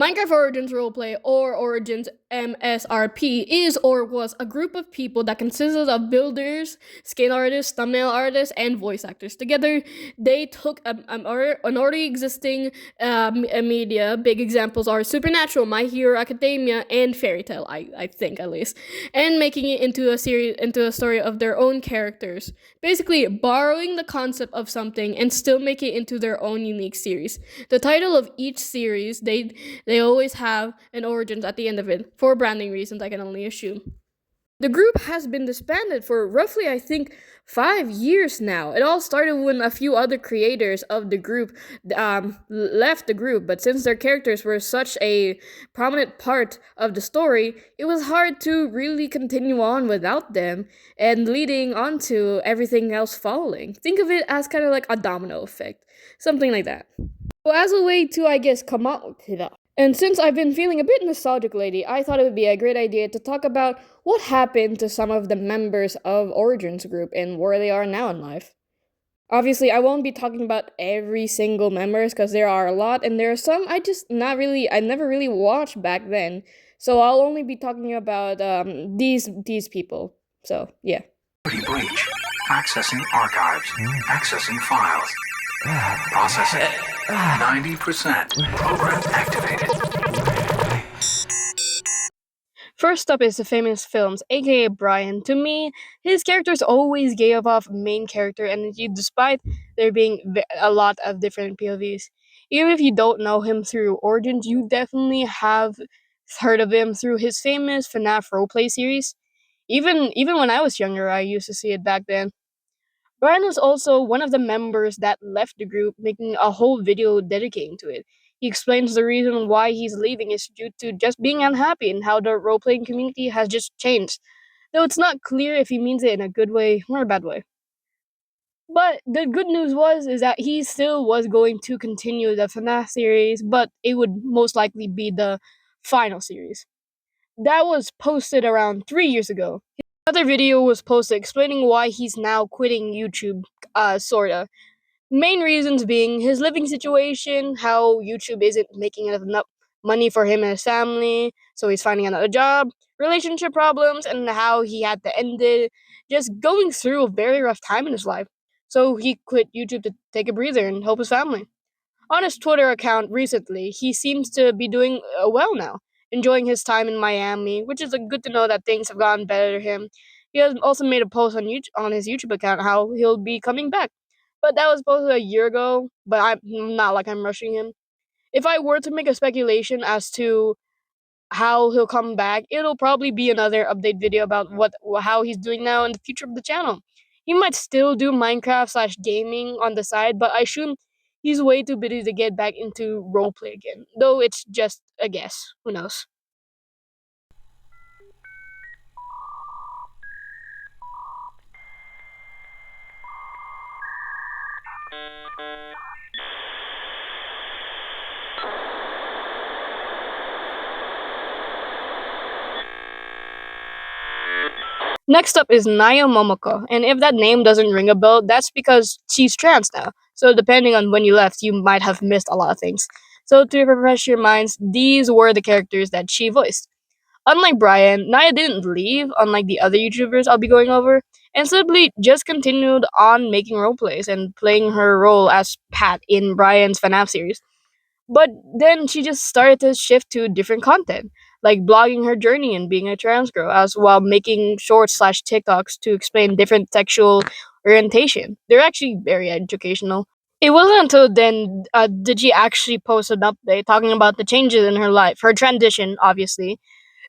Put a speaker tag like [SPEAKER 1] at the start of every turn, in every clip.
[SPEAKER 1] Minecraft Origins Roleplay, or Origins MSRP, is or was a group of people that consisted of builders, skin artists, thumbnail artists, and voice actors. Together, they took an already existing media. Big examples are Supernatural, My Hero Academia, and Fairy Tale, I think at least, and making it into a story of their own characters. Basically, borrowing the concept of something and still make it into their own unique series. The title of each series, they always have an origins at the end of it, for branding reasons, I can only assume. The group has been disbanded for roughly, I think, 5 years now. It all started when a few other creators of the group left the group, but since their characters were such a prominent part of the story, it was hard to really continue on without them and leading on to everything else following. Think of it as kind of like a domino effect, something like that. So, as a way to, I guess, come out with that. And since I've been feeling a bit nostalgic lately, I thought it would be a great idea to talk about what happened to some of the members of Origins Group and where they are now in life. Obviously, I won't be talking about every single members because there are a lot, and there are some I never really watched back then. So I'll only be talking about these people. So yeah.
[SPEAKER 2] Breach. Accessing archives. Accessing files. Processing. 90%. Program activated.
[SPEAKER 1] First up is the famous films, aka Brian. To me, his characters always gave off main character energy despite there being a lot of different POVs. Even if you don't know him through Origins, you definitely have heard of him through his famous FNAF roleplay series. Even when I was younger, I used to see it back then. Brian was also one of the members that left the group, making a whole video dedicating to it. He explains the reason why he's leaving is due to just being unhappy and how the role playing community has just changed, though it's not clear if he means it in a good way or a bad way. But the good news is that he still was going to continue the FNAF series, but it would most likely be the final series. That was posted around 3 years ago. Another video was posted explaining why he's now quitting YouTube, sorta. Main reasons being his living situation, how YouTube isn't making enough money for him and his family, so he's finding another job, relationship problems, and how he had to end it, just going through a very rough time in his life. So he quit YouTube to take a breather and help his family. On his Twitter account recently, he seems to be doing well now, enjoying his time in Miami, which is good to know that things have gotten better to him. He has also made a post on on his YouTube account how he'll be coming back, but that was posted a year ago. But I'm not like I'm rushing him. If I were to make a speculation as to how he'll come back, it'll probably be another update video about how he's doing now in the future of the channel. He might still do Minecraft slash gaming on the side, but I assume he's way too busy to get back into roleplay again. Though it's just a guess. Who knows? Next up is Naya Momoko, and if that name doesn't ring a bell, that's because she's trans now. So depending on when you left, you might have missed a lot of things. So to refresh your minds, these were the characters that she voiced. Unlike Brian, Naya didn't leave, unlike the other YouTubers I'll be going over, and simply just continued on making roleplays and playing her role as Pat in Brian's FNAF series. But then she just started to shift to different content, like blogging her journey and being a trans girl, as while making shorts slash TikToks to explain different sexual orientation. They're actually very educational. It wasn't until then did she actually post an update talking about the changes in her life, her transition, obviously,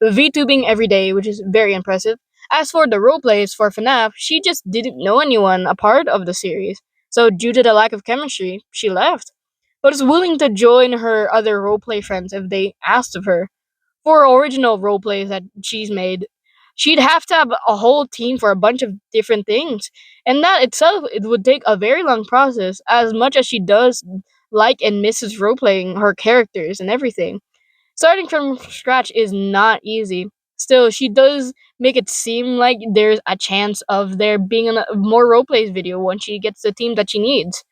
[SPEAKER 1] VTubing every day, which is very impressive. As for the roleplays for FNAF, she just didn't know anyone a part of the series, so due to the lack of chemistry, she left, but is willing to join her other roleplay friends if they asked of her. For original roleplays that she's made, she'd have to have a whole team for a bunch of different things, and that itself it would take a very long process, as much as she does like and misses roleplaying her characters and everything. Starting from scratch is not easy. Still, she does make it seem like there's a chance of there being a more roleplays video once she gets the team that she needs.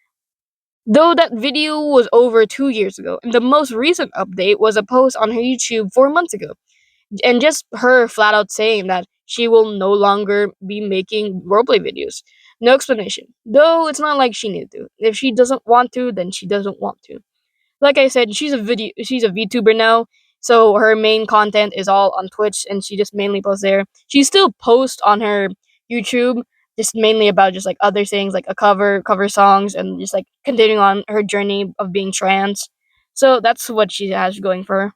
[SPEAKER 1] Though that video was over 2 years ago, and the most recent update was a post on her YouTube 4 months ago, and just her flat out saying that she will no longer be making roleplay videos. No explanation. Though it's not like she needed to. If she doesn't want to, then she doesn't want to. Like I said, she's a VTuber now, so her main content is all on Twitch and she just mainly posts there. She still posts on her YouTube, just mainly about just like other things like a cover songs and just like continuing on her journey of being trans. So that's what she has going for her.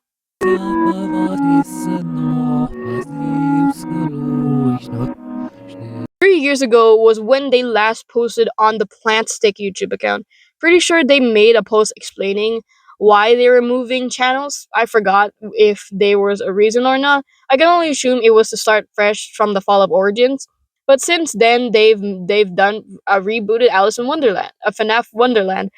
[SPEAKER 1] 3 years ago was when they last posted on the Plant Stick YouTube account. Pretty sure they made a post explaining why they were moving channels. I forgot if there was a reason or not. I can only assume it was to start fresh from the fall of Origins. But since then, they've done a rebooted Alice in Wonderland, a FNAF Wonderland,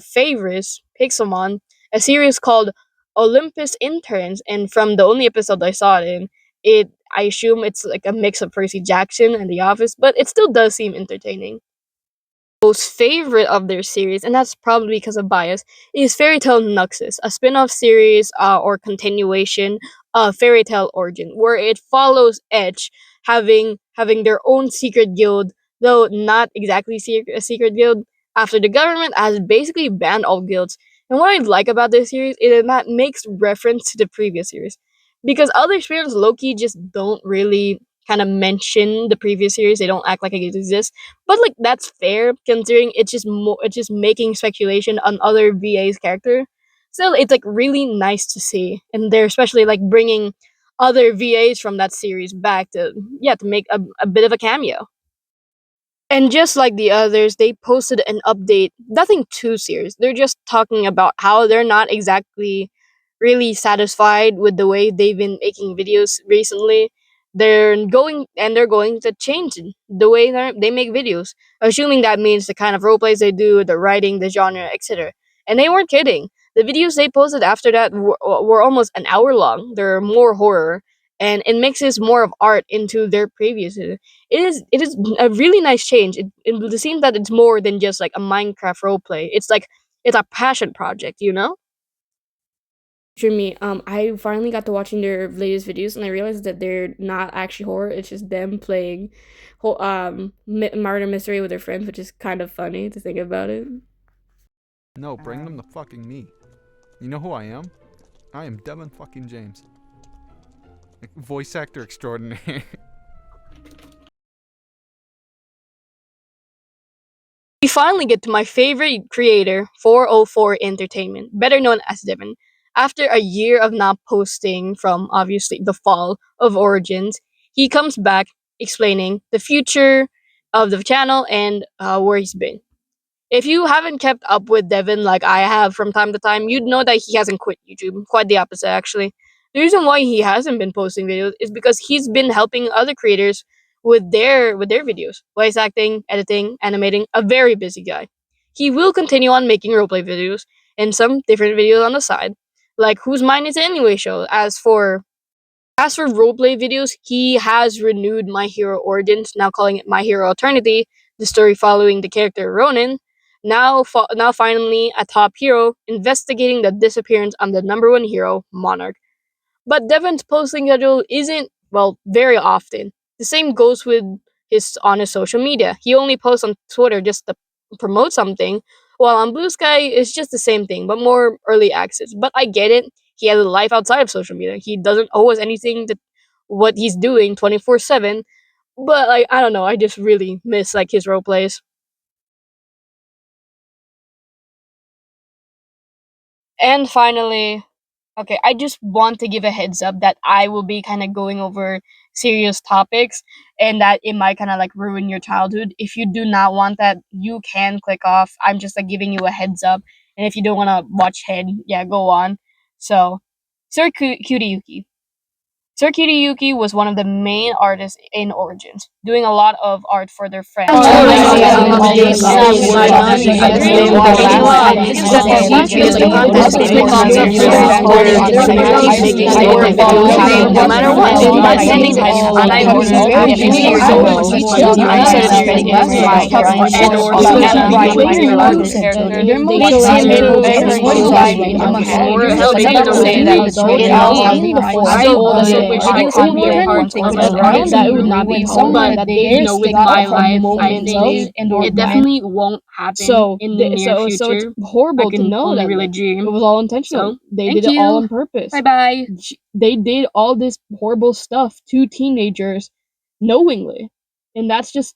[SPEAKER 1] Favorites, Pixelmon, a series called Olympus Interns, and from the only episode I saw it in, it I assume it's like a mix of Percy Jackson and The Office, but it still does seem entertaining. Most favorite of their series, and that's probably because of bias, is Fairy Tale Nuxus, a spin-off series or continuation of Fairy Tale Origin, where it follows Edge having their own secret guild, though not exactly a secret guild, after the government has basically banned all guilds. And what I like about this series is that makes reference to the previous series, because other spin-offs Loki just don't really kind of mention the previous series. They don't act like it exists, but like that's fair considering it's just making speculation on other VA's character. Still, it's like really nice to see, and they're especially like bringing other VAs from that series back to make a bit of a cameo. And just like the others, they posted an update. Nothing too serious. They're just talking about how they're not exactly really satisfied with the way they've been making videos recently. They're going to change the way they make videos, assuming that means the kind of role plays they do, the writing, the genre, etc. And they weren't kidding. The videos they posted after that were almost an hour long. They're more horror, and it mixes more of art into their previous. It is a really nice change. It seems that it's more than just like a Minecraft roleplay. It's like it's a passion project, you know? Me, I finally got to watching their latest videos, and I realized that they're not actually horror. It's just them playing, murder mystery with their friends, which is kind of funny to think about it.
[SPEAKER 3] No, bring them to fucking me. You know who I am? I am Devin fucking James. Voice actor extraordinaire.
[SPEAKER 1] We finally get to my favorite creator, 404 Entertainment, better known as Devin. After a year of not posting from obviously the fall of Origins, he comes back explaining the future of the channel and where he's been. If you haven't kept up with Devin like I have from time to time, you'd know that he hasn't quit YouTube. Quite the opposite, actually. The reason why he hasn't been posting videos is because he's been helping other creators with their videos, voice acting, editing, animating. A very busy guy. He will continue on making roleplay videos and some different videos on the side, like Whose Mine Is It Anyway show. As for roleplay videos, he has renewed My Hero Origins, now calling it My Hero Eternity, the story following the character Ronin. Now finally a top hero investigating the disappearance of the number one hero, Monarch. But Devon's posting schedule isn't, well, very often. The same goes with his social media. He only posts on Twitter just to promote something, while on Blue Sky it's just the same thing, but more early access. But I get it. He has a life outside of social media. He doesn't owe us anything to what he's doing 24/7. But like I don't know, I just really miss like his role plays. And finally, okay, I just want to give a heads up that I will be kind of going over serious topics and that it might kind of like ruin your childhood. If you do not want that, you can click off. I'm just like giving you a heads up. And if you don't want to watch head, yeah, go on. So, Sir Cutie Yuki. Sir Kiriyuki was one of the main artists in Origins, doing a lot of art for their friends. No matter what, by sending it definitely won't happen in the near future.
[SPEAKER 4] It's horrible
[SPEAKER 1] I
[SPEAKER 4] to
[SPEAKER 1] can
[SPEAKER 4] know
[SPEAKER 1] only
[SPEAKER 4] that
[SPEAKER 1] really
[SPEAKER 4] like,
[SPEAKER 1] dream.
[SPEAKER 4] it was all intentional.
[SPEAKER 1] So,
[SPEAKER 4] They
[SPEAKER 1] thank
[SPEAKER 4] did it all
[SPEAKER 1] you.
[SPEAKER 4] on purpose.
[SPEAKER 1] Bye bye.
[SPEAKER 4] They did all this horrible stuff to teenagers knowingly, and that's just